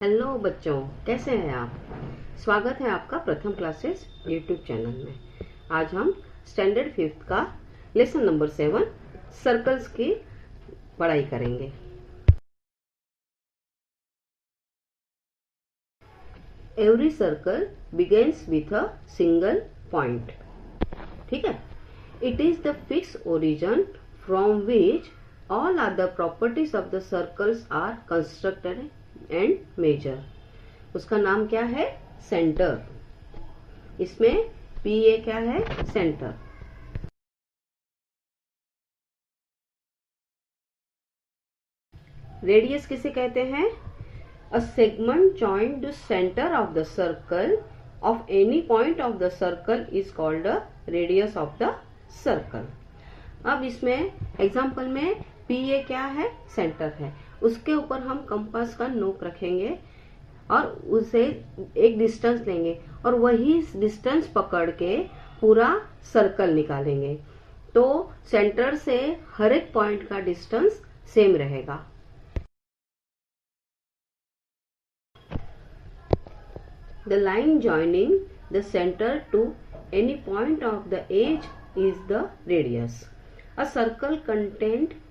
Hello बच्चों, कैसे हैं आप। स्वागत है आपका प्रथम क्लासेस यूट्यूब चैनल में। आज हम स्टैंडर्ड 5th का लेसन नंबर 7 सर्कल्स की पढ़ाई करेंगे। Every circle begins with a single point. ठीक है। It is the fix origin from which all other properties of the circles are constructed and measure. उसका नाम क्या है? सेंटर। इसमें पी ए क्या है? सेंटर। रेडियस किसे कहते हैं? A segment joint the centre of the circle of any point of the circle is called the radius of the circle. अब इसमें एग्जांपल में पी ए क्या है? सेंटर है। उसके ऊपर हम कंपास का नोक रखेंगे और उसे एक डिस्टेंस लेंगे और वही डिस्टेंस पकड़ के पूरा सर्कल निकालेंगे, तो सेंटर से हर एक पॉइंट का डिस्टेंस सेम रहेगा। The line joining the centre to any point of the edge is the radius. A circle content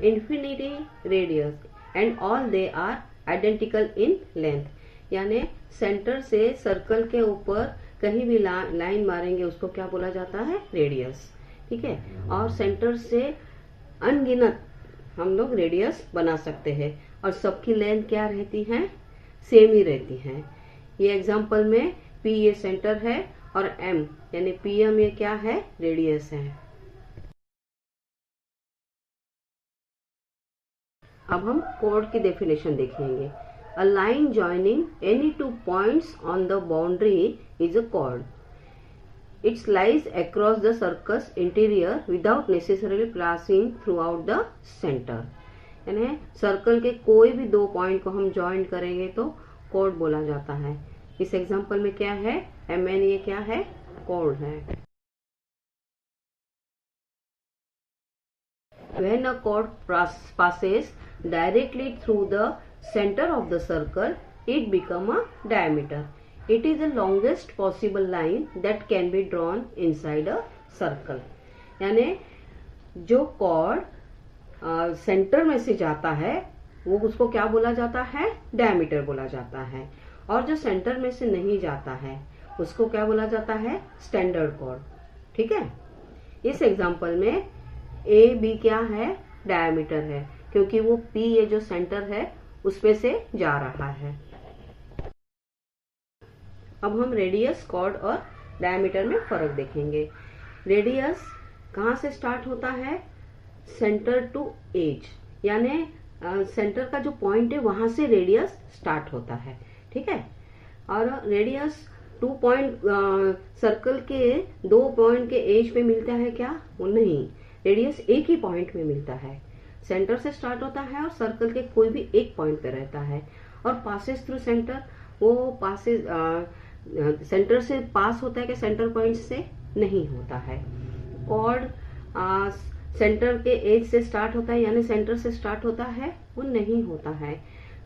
infinity radius and all they are identical in length। यानी centre से circle के ऊपर कहीं भी line मारेंगे उसको क्या बोला जाता है? रेडियस। ठीक है। और सेंटर से अनगिनत हम लोग रेडियस बना सकते हैं और सबकी लेंथ क्या रहती है? सेम ही रहती है। ये एग्जांपल में पी ये सेंटर है और एम यानी पी एम ये क्या है? रेडियस है। अब हम कॉर्ड की डेफिनेशन देखेंगे। A line joining any two points on the boundary is a cord. It's lies across the circus interior without necessarily passing through out the centre. यानी सर्कल के कोई भी दो पॉइंट को हम ज्वाइन करेंगे तो कॉर्ड बोला जाता है। इस एग्जांपल में क्या है? एम एन ये क्या है? कॉर्ड है। When a chord passes directly through the center of the circle, it becomes a diameter. It is the longest possible line that can be drawn inside a circle. यानी जो chord centre में से जाता है वो उसको क्या बोला जाता है? डायमीटर बोला जाता है। और जो सेंटर में से नहीं जाता है उसको क्या बोला जाता है? Standard chord. ठीक है। इस एग्जांपल में ए बी क्या है? डायमीटर है, क्योंकि वो पी ये जो सेंटर है उसमें से जा रहा है। अब हम रेडियस, कॉर्ड और डायमीटर में फर्क देखेंगे। रेडियस कहाँ से स्टार्ट होता है? सेंटर टू एज, यानी सेंटर का जो पॉइंट है वहां से रेडियस स्टार्ट होता है। ठीक है। और रेडियस 2 पॉइंट सर्कल के 2 पॉइंट के एज पे मिलता है क्या? वो नहीं, रेडियस एक ही पॉइंट में मिलता है। सेंटर से स्टार्ट होता है और सर्कल के कोई भी एक पॉइंट पे रहता है और पासेस थ्रू सेंटर, वो पासेस सेंटर से पास होता है कि सेंटर पॉइंट से नहीं होता है। कॉर्ड सेंटर के एज से स्टार्ट होता है यानी सेंटर से स्टार्ट होता है, वो नहीं होता है।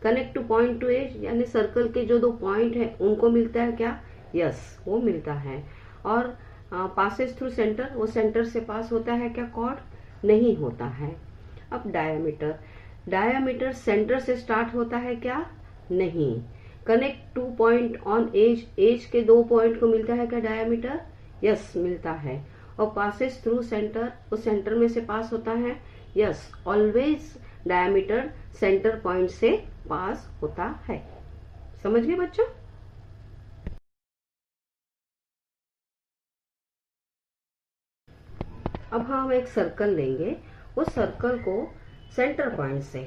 Connect two point to edge यानी सर्कल के जो 2 पॉइंट है उनको मिलता है क्या? यस, वो मिलता है। और पासेस थ्रू सेंटर, वो सेंटर से पास होता है क्या? कॉर्ड नहीं होता है। अब डायमीटर, डायमीटर सेंटर से स्टार्ट होता है क्या? नहीं। Connect 2 point on edge, edge के 2 पॉइंट को मिलता है क्या डायमीटर? यस, मिलता है। और पासेस थ्रू सेंटर, वो सेंटर में से पास होता है। Yes, always diameter centre point से पास होता है। समझ गए बच्चों? अब हम एक सर्कल लेंगे, उस सर्कल को सेंटर पॉइंट से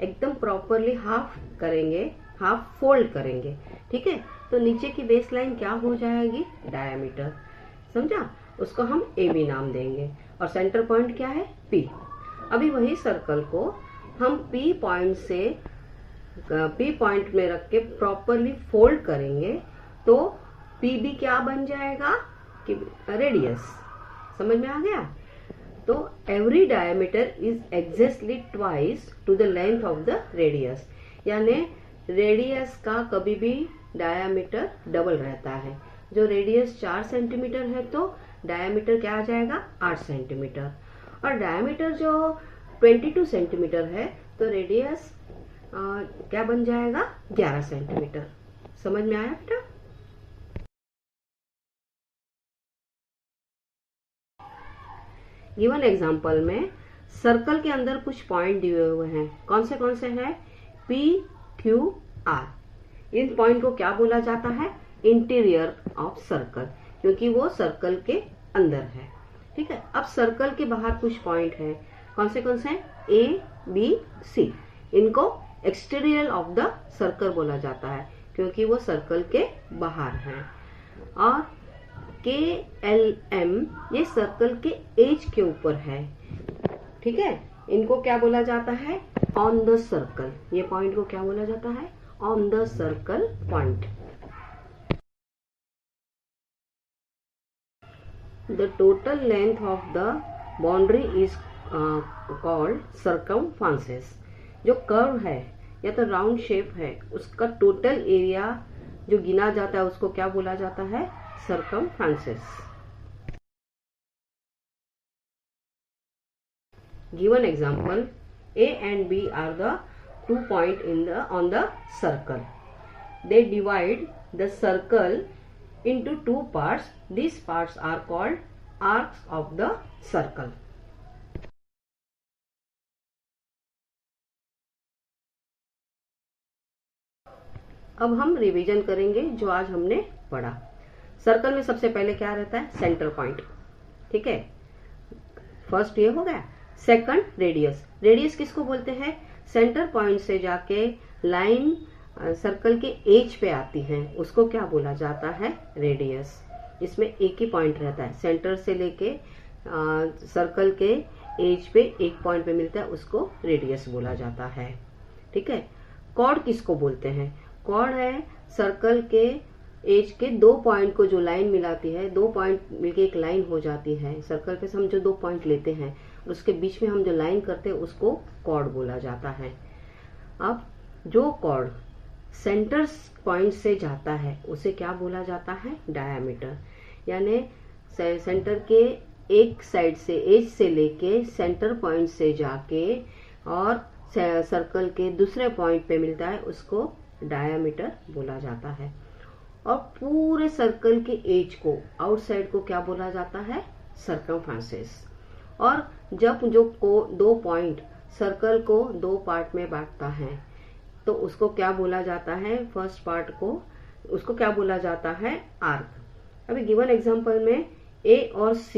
एकदम प्रॉपरली हाफ करेंगे, हाफ फोल्ड करेंगे। ठीक है। तो नीचे की बेस लाइन क्या हो जाएगी? डायमीटर। समझा? उसको हम ए बी नाम देंगे और सेंटर पॉइंट क्या है? पी। अभी वही सर्कल को हम पी पॉइंट से पी पॉइंट में रख के प्रॉपरली फोल्ड करेंगे तो पी बी क्या बन जाएगा? कि रेडियस। समझ में आ गया? तो every diameter is exactly twice to the length of the radius. यानी रेडियस का कभी भी डायामीटर डबल रहता है। जो रेडियस 4 सेंटीमीटर है तो डायामीटर क्या आ जाएगा 8 सेंटीमीटर, और डायामीटर जो 22 सेंटीमीटर है तो रेडियस क्या बन जाएगा 11 सेंटीमीटर। समझ में आया बेटा? गिवन एग्जांपल में सर्कल के अंदर कुछ पॉइंट दिए हुए हैं। कौन से हैं? P, Q, R। इन पॉइंट को क्या बोला जाता है? इंटीरियर ऑफ सर्कल, क्योंकि वो सर्कल के अंदर है। ठीक है। अब सर्कल के बाहर कुछ पॉइंट है। कौन से A, B, C। इनको एक्सटीरियर ऑफ द सर्कल बोला जाता है, क्योंकि वो सर्कल के बाहर है। और K, L, M ये सर्कल के एज के ऊपर है। ठीक है। इनको क्या बोला जाता है? On the circle. ये पॉइंट को क्या बोला जाता है? On the circle point. The total length of the boundary is called circumference. जो कर्व है या तो राउंड शेप है, उसका टोटल एरिया जो गिना जाता है उसको क्या बोला जाता है? Circumference. Given example, A and B are the 2 points on the circle. They divide the circle into 2 parts. These parts are called arcs of the circle. अब हम रिवीजन करेंगे जो आज हमने पढ़ा। सर्कल में सबसे पहले क्या रहता है? Centre point. ठीक है, फर्स्ट ये हो गया। Second radius. रेडियस किसको बोलते हैं? सेंटर पॉइंट से जाके लाइन सर्कल के एज पे आती है, उसको क्या बोला जाता है? रेडियस। इसमें एक ही पॉइंट रहता है, सेंटर से लेके सर्कल के एज पे एक पॉइंट पे मिलता है, उसको रेडियस बोला जाता है। ठीक है। कॉर्ड किसको बोलते हैं? कॉर्ड है सर्कल के एज के 2 पॉइंट को जो लाइन मिलाती है, 2 पॉइंट मिलके एक लाइन हो जाती है। सर्कल पे हम जो 2 पॉइंट लेते हैं उसके बीच में हम जो लाइन करते हैं उसको कॉर्ड बोला जाता है। अब जो कॉर्ड सेंटर पॉइंट से जाता है उसे क्या बोला जाता है? डायामीटर। यानी सेंटर के एक साइड से एज से लेके सेंटर पॉइंट से जाके और सर्कल के दूसरे पॉइंट पे मिलता है, उसको डायामीटर बोला जाता है। और पूरे सर्कल के एज को, आउटसाइड को क्या बोला जाता है? सर्कमफ्रेंस। और जब जो 2 पॉइंट सर्कल को 2 पार्ट में बांटता है तो उसको क्या बोला जाता है? फर्स्ट पार्ट को उसको क्या बोला जाता है? आर्क। अभी गिवन एग्जांपल में A और C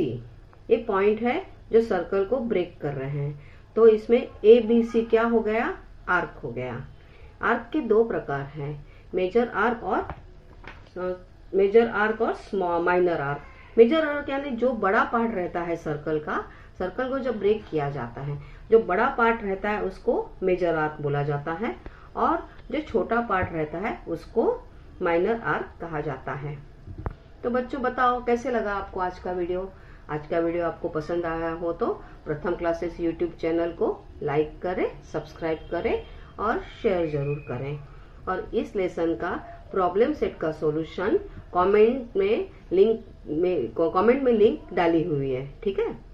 ये पॉइंट है जो सर्कल को ब्रेक कर रहे हैं, तो इसमें A, B, C क्या हो गया? आर्क हो गया। आर्क के 2 प्रकार हैं, मेजर आर्क और माइनर आर्क। मेजर आर्क यानी जो बड़ा पार्ट रहता है सर्कल का, सर्कल को जब ब्रेक किया जाता है, जो बड़ा पार्ट रहता है उसको मेजर आर्क बोला जाता है, और जो छोटा पार्ट रहता है उसको माइनर आर्क कहा जाता है। तो बच्चों बताओ कैसे लगा आपको आज का वीडियो? आज का वीडियो आपको पसंद आया हो तो प्रथम क्लासेस यूट्यूब चैनल को लाइक करें, सब्सक्राइब करें और शेयर जरूर करें। और इस लेसन का प्रॉब्लम सेट का सॉल्यूशन कमेंट में लिंक डाली हुई है। ठीक है।